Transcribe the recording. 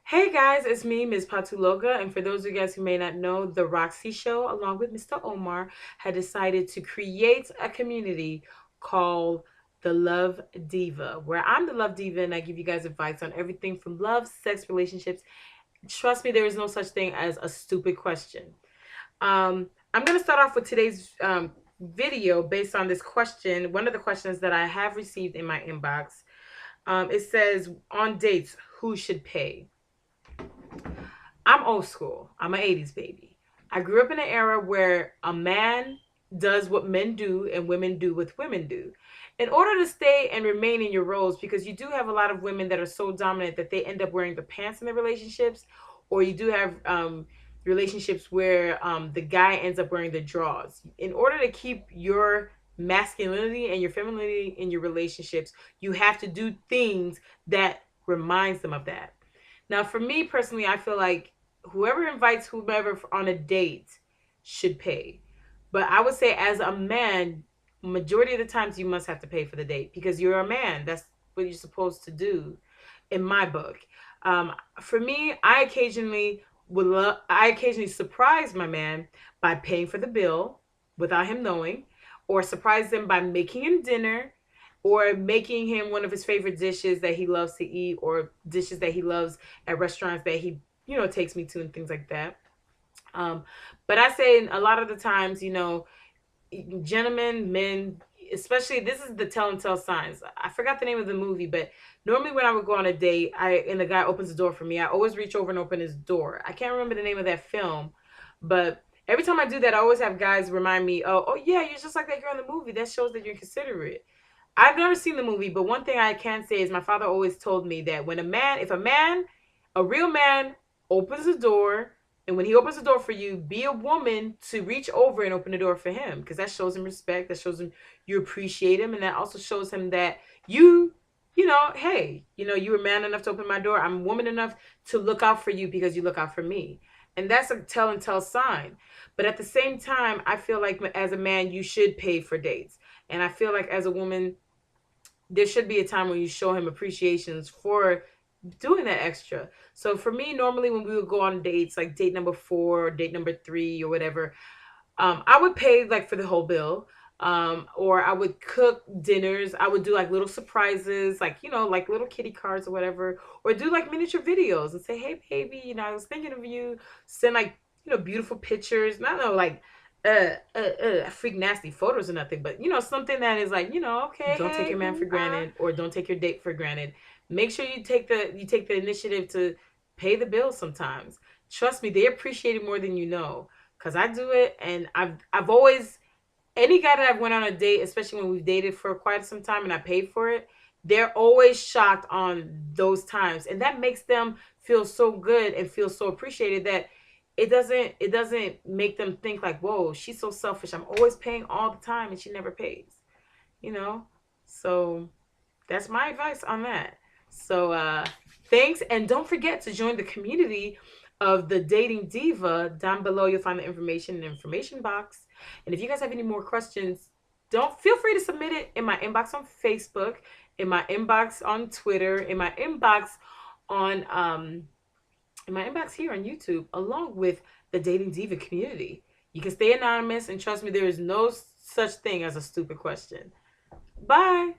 Hey guys, it's me, Ms. PATU LOCA, and for those of you guys who may not know, the ROXY show, along with Mr. Omar, had decided to create a community called the Love Diva, where I'm the Love Diva and I give you guys advice on everything from love, sex, relationships. Trust me, there is no such thing as a stupid question. I'm going to start off with today's video based on this question, one of the questions that I have received in my inbox. It says, on dates, who should pay? I'm old school. I'm an 80s baby. I grew up in an era where a man does what men do and women do what women do. In order to stay and remain in your roles, because you do have a lot of women that are so dominant that they end up wearing the pants in their relationships, or you do have relationships where the guy ends up wearing the drawers. In order to keep your masculinity and your femininity in your relationships, you have to do things that reminds them of that. Now, for me personally, I feel like whoever invites whomever on a date should pay. But I would say, as a man, majority of the times you must have to pay for the date because you're a man. That's what you're supposed to do, in my book. For me, I occasionally surprise my man by paying for the bill without him knowing, or surprise them by making him dinner, or making him one of his favorite dishes that he loves to eat, or dishes that he loves at restaurants that he takes me to, and things like that. um but I say a lot of the times, gentlemen, men, especially, this is the tell and tell signs. I forgot the name of the movie, but normally when I would go on a date, and the guy opens the door for me, I always reach over and open his door. I can't remember the name of that film, but every time I do that, I always have guys remind me, oh yeah, you're just like that girl in the movie. That shows that you're considerate. I've never seen the movie, but one thing I can say is my father always told me that a real man opens the door, and when he opens the door for you, be a woman to reach over and open the door for him, because that shows him respect. That shows him you appreciate him, and that also shows him that hey, you were man enough to open my door. I'm woman enough to look out for you because you look out for me. And that's a tell and tell sign. But at the same time, I feel like as a man, you should pay for dates. And I feel like as a woman, there should be a time when you show him appreciations for doing that extra. So for me, normally when we would go on dates, like date number 4 or date number 3 or whatever, I would pay like for the whole bill. Or I would cook dinners. I would do like little surprises, like, like little kitty cards or whatever, or do like miniature videos and say, hey baby, I was thinking of you. Send like, beautiful pictures. Not no like freak nasty photos or nothing, but something that is like, okay, don't take your man for granted, or don't take your date for granted. Make sure you take the initiative to pay the bill sometimes. Trust me, they appreciate it more than you know, because I do it. And I've always, any guy that I've went on a date, especially when we've dated for quite some time and I paid for it, they're always shocked on those times, and that makes them feel so good and feel so appreciated that it doesn't make them think like, whoa, she's so selfish. I'm always paying all the time and she never pays. You know? So that's my advice on that. So thanks, and don't forget to join the community of the Dating Diva. Down below you'll find the information in the information box. And if you guys have any more questions, don't feel free to submit it in my inbox on Facebook, in my inbox on Twitter, in my inbox here on YouTube, along with the Dating Diva community. You can stay anonymous, and trust me, there is no such thing as a stupid question. Bye.